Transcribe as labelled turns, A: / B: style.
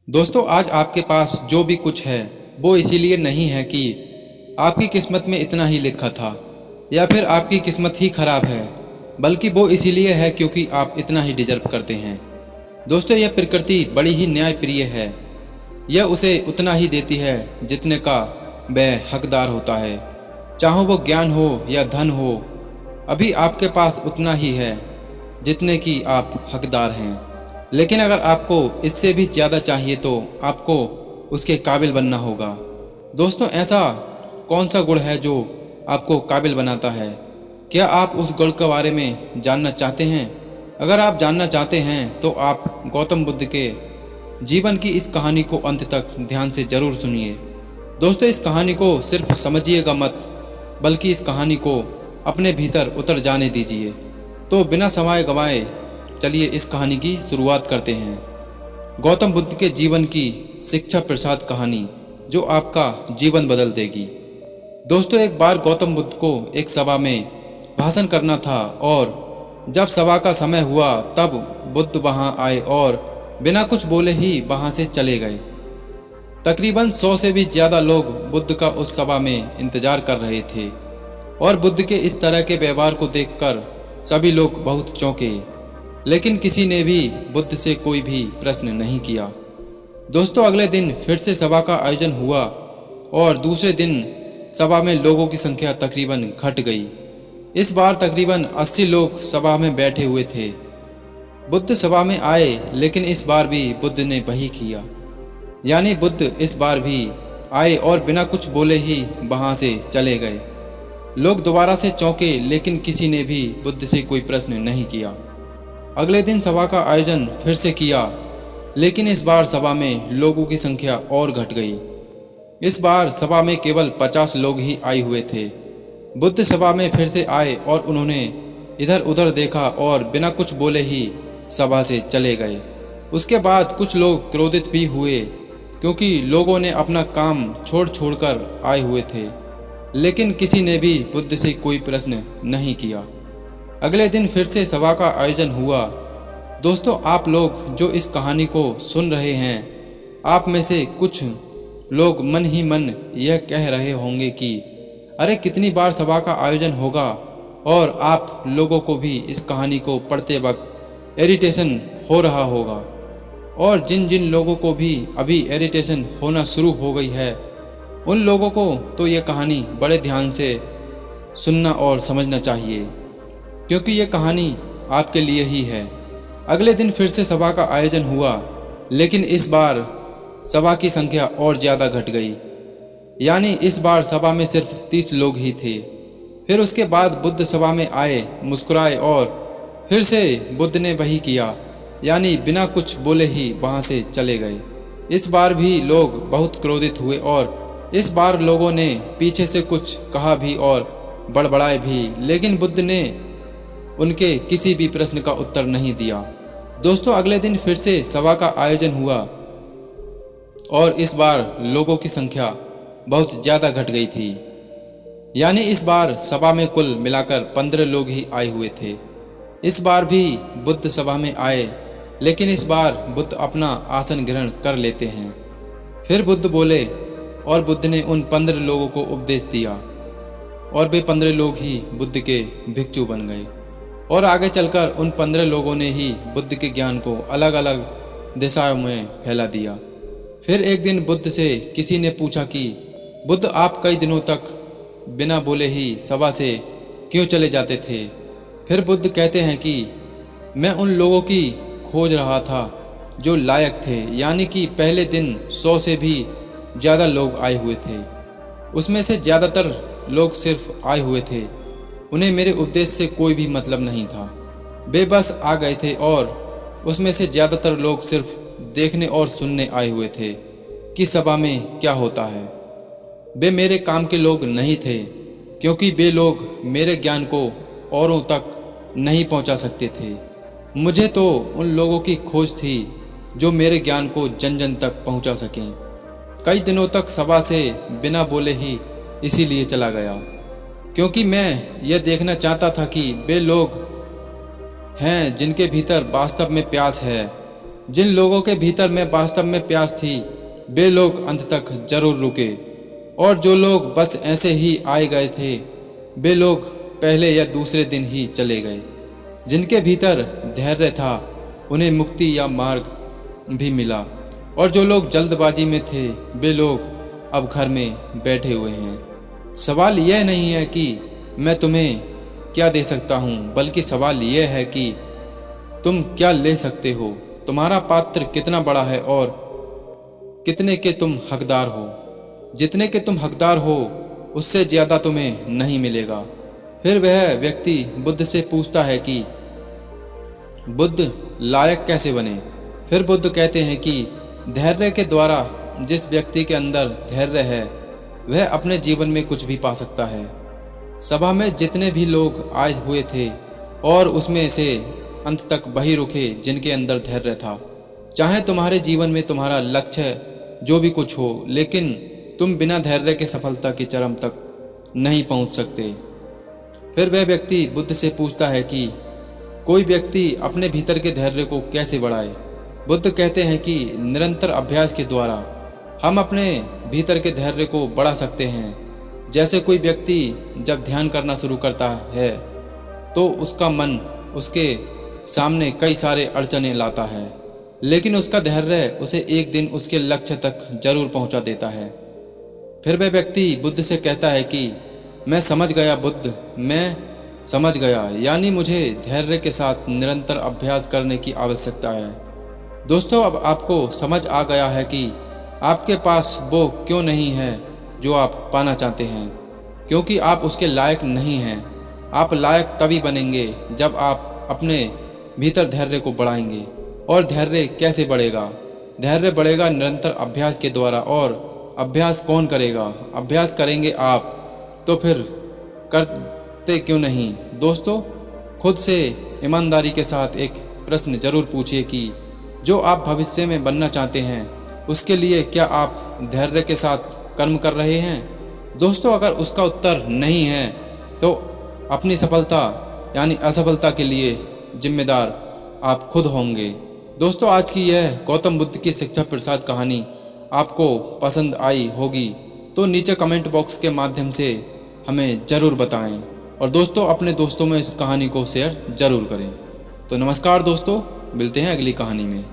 A: दोस्तों, आज आपके पास जो भी कुछ है वो इसीलिए नहीं है कि आपकी किस्मत में इतना ही लिखा था या फिर आपकी किस्मत ही खराब है, बल्कि वो इसीलिए है क्योंकि आप इतना ही डिजर्व करते हैं। दोस्तों, यह प्रकृति बड़ी ही न्यायप्रिय है। यह उसे उतना ही देती है जितने का वह हकदार होता है, चाहो वो ज्ञान हो या धन हो। अभी आपके पास उतना ही है जितने की आप हकदार हैं, लेकिन अगर आपको इससे भी ज़्यादा चाहिए तो आपको उसके काबिल बनना होगा। दोस्तों, ऐसा कौन सा गुण है जो आपको काबिल बनाता है? क्या आप उस गुण के बारे में जानना चाहते हैं? अगर आप जानना चाहते हैं तो आप गौतम बुद्ध के जीवन की इस कहानी को अंत तक ध्यान से ज़रूर सुनिए। दोस्तों, इस कहानी को सिर्फ समझिएगा मत, बल्कि इस कहानी को अपने भीतर उतर जाने दीजिए। तो बिना समय गंवाए चलिए इस कहानी की शुरुआत करते हैं। गौतम बुद्ध के जीवन की शिक्षा प्रसाद कहानी जो आपका जीवन बदल देगी। दोस्तों, एक बार गौतम बुद्ध को एक सभा में भाषण करना था और जब सभा का समय हुआ तब बुद्ध वहां आए और बिना कुछ बोले ही वहां से चले गए। तकरीबन 100 से भी ज़्यादा लोग बुद्ध का उस सभा में इंतजार कर रहे थे और बुद्ध के इस तरह के व्यवहार को देखकर सभी लोग बहुत चौंके, लेकिन किसी ने भी बुद्ध से कोई भी प्रश्न नहीं किया। दोस्तों, अगले दिन फिर से सभा का आयोजन हुआ और दूसरे दिन सभा में लोगों की संख्या तकरीबन घट गई। इस बार तकरीबन 80 लोग सभा में बैठे हुए थे। बुद्ध सभा में आए, लेकिन इस बार भी बुद्ध ने वही किया, यानी बुद्ध इस बार भी आए और बिना कुछ बोले ही वहां से चले गए। लोग दोबारा से चौंके, लेकिन किसी ने भी बुद्ध से कोई प्रश्न नहीं किया। अगले दिन सभा का आयोजन फिर से किया, लेकिन इस बार सभा में लोगों की संख्या और घट गई। इस बार सभा में केवल 50 लोग ही आए हुए थे। बुद्ध सभा में फिर से आए और उन्होंने इधर उधर देखा और बिना कुछ बोले ही सभा से चले गए। उसके बाद कुछ लोग क्रोधित भी हुए क्योंकि लोगों ने अपना काम छोड़कर आए हुए थे, लेकिन किसी ने भी बुद्ध से कोई प्रश्न नहीं किया। अगले दिन फिर से सभा का आयोजन हुआ। दोस्तों, आप लोग जो इस कहानी को सुन रहे हैं, आप में से कुछ लोग मन ही मन यह कह रहे होंगे कि अरे कितनी बार सभा का आयोजन होगा, और आप लोगों को भी इस कहानी को पढ़ते वक्त इरिटेशन हो रहा होगा। और जिन जिन लोगों को भी अभी इरिटेशन होना शुरू हो गई है, उन लोगों को तो यह कहानी बड़े ध्यान से सुनना और समझना चाहिए, क्योंकि ये कहानी आपके लिए ही है। अगले दिन फिर से सभा का आयोजन हुआ, लेकिन इस बार सभा की संख्या और ज़्यादा घट गई, यानी इस बार सभा में सिर्फ 30 लोग ही थे। फिर उसके बाद बुद्ध सभा में आए, मुस्कुराए और फिर से बुद्ध ने वही किया, यानी बिना कुछ बोले ही वहाँ से चले गए। इस बार भी लोग बहुत क्रोधित हुए और इस बार लोगों ने पीछे से कुछ कहा भी और बड़बड़ाए भी, लेकिन बुद्ध ने उनके किसी भी प्रश्न का उत्तर नहीं दिया। दोस्तों, अगले दिन फिर से सभा का आयोजन हुआ और इस बार लोगों की संख्या बहुत ज़्यादा घट गई थी, यानी इस बार सभा में कुल मिलाकर 15 लोग ही आए हुए थे। इस बार भी बुद्ध सभा में आए, लेकिन इस बार बुद्ध अपना आसन ग्रहण कर लेते हैं। फिर बुद्ध बोले और बुद्ध ने उन 15 लोगों को उपदेश दिया और वे 15 लोग ही बुद्ध के भिक्षु बन गए। और आगे चलकर उन 15 लोगों ने ही बुद्ध के ज्ञान को अलग अलग दिशाओं में फैला दिया। फिर एक दिन बुद्ध से किसी ने पूछा कि बुद्ध, आप कई दिनों तक बिना बोले ही सभा से क्यों चले जाते थे? फिर बुद्ध कहते हैं कि मैं उन लोगों की खोज रहा था जो लायक थे, यानी कि पहले दिन 100 से भी ज़्यादा लोग आए हुए थे। उसमें से ज़्यादातर लोग सिर्फ आए हुए थे, उन्हें मेरे उपदेश से कोई भी मतलब नहीं था। वे बस आ गए थे और उसमें से ज़्यादातर लोग सिर्फ देखने और सुनने आए हुए थे कि सभा में क्या होता है। वे मेरे काम के लोग नहीं थे, क्योंकि वे लोग मेरे ज्ञान को औरों तक नहीं पहुंचा सकते थे। मुझे तो उन लोगों की खोज थी जो मेरे ज्ञान को जन जन तक पहुंचा सकें। कई दिनों तक सभा से बिना बोले ही इसीलिए चला गया, क्योंकि मैं यह देखना चाहता था कि वे लोग हैं जिनके भीतर वास्तव में प्यास है, जिन लोगों के भीतर में वास्तव में प्यास थी वे लोग अंत तक जरूर रुके, और जो लोग बस ऐसे ही आए गए थे वे लोग पहले या दूसरे दिन ही चले गए। जिनके भीतर धैर्य था उन्हें मुक्ति या मार्ग भी मिला, और जो लोग जल्दबाजी में थे वे लोग अब घर में बैठे हुए हैं। सवाल यह नहीं है कि मैं तुम्हें क्या दे सकता हूँ, बल्कि सवाल यह है कि तुम क्या ले सकते हो। तुम्हारा पात्र कितना बड़ा है और कितने के तुम हकदार हो। जितने के तुम हकदार हो उससे ज़्यादा तुम्हें नहीं मिलेगा। फिर वह व्यक्ति बुद्ध से पूछता है कि बुद्ध लायक कैसे बने। फिर बुद्ध कहते हैं कि धैर्य के द्वारा। जिस व्यक्ति के अंदर धैर्य है वह अपने जीवन में कुछ भी पा सकता है। सभा में जितने भी लोग आए हुए थे और उसमें से अंत तक वही रुके जिनके अंदर धैर्य था। चाहे तुम्हारे जीवन में तुम्हारा लक्ष्य जो भी कुछ हो, लेकिन तुम बिना धैर्य के सफलता की चरम तक नहीं पहुंच सकते। फिर वह व्यक्ति बुद्ध से पूछता है कि कोई व्यक्ति अपने भीतर के धैर्य को कैसे बढ़ाए। बुद्ध कहते हैं कि निरंतर अभ्यास के द्वारा हम अपने भीतर के धैर्य को बढ़ा सकते हैं। जैसे कोई व्यक्ति जब ध्यान करना शुरू करता है तो उसका मन उसके सामने कई सारे अड़चने लाता है, लेकिन उसका धैर्य उसे एक दिन उसके लक्ष्य तक जरूर पहुंचा देता है। फिर वह व्यक्ति बुद्ध से कहता है कि मैं समझ गया बुद्ध, मैं समझ गया, यानी मुझे धैर्य के साथ निरंतर अभ्यास करने की आवश्यकता है। दोस्तों, अब आपको समझ आ गया है कि आपके पास वो क्यों नहीं है जो आप पाना चाहते हैं, क्योंकि आप उसके लायक नहीं हैं। आप लायक तभी बनेंगे जब आप अपने भीतर धैर्य को बढ़ाएंगे। और धैर्य कैसे बढ़ेगा? धैर्य बढ़ेगा निरंतर अभ्यास के द्वारा। और अभ्यास कौन करेगा? अभ्यास करेंगे आप, तो फिर करते क्यों नहीं? दोस्तों, खुद से ईमानदारी के साथ एक प्रश्न जरूर पूछिए कि जो आप भविष्य में बनना चाहते हैं उसके लिए क्या आप धैर्य के साथ कर्म कर रहे हैं? दोस्तों, अगर उसका उत्तर नहीं है तो अपनी सफलता यानी असफलता के लिए जिम्मेदार आप खुद होंगे। दोस्तों, आज की यह गौतम बुद्ध की शिक्षा प्रसाद कहानी आपको पसंद आई होगी तो नीचे कमेंट बॉक्स के माध्यम से हमें ज़रूर बताएं। और दोस्तों, अपने दोस्तों में इस कहानी को शेयर ज़रूर करें। तो नमस्कार दोस्तों, मिलते हैं अगली कहानी में।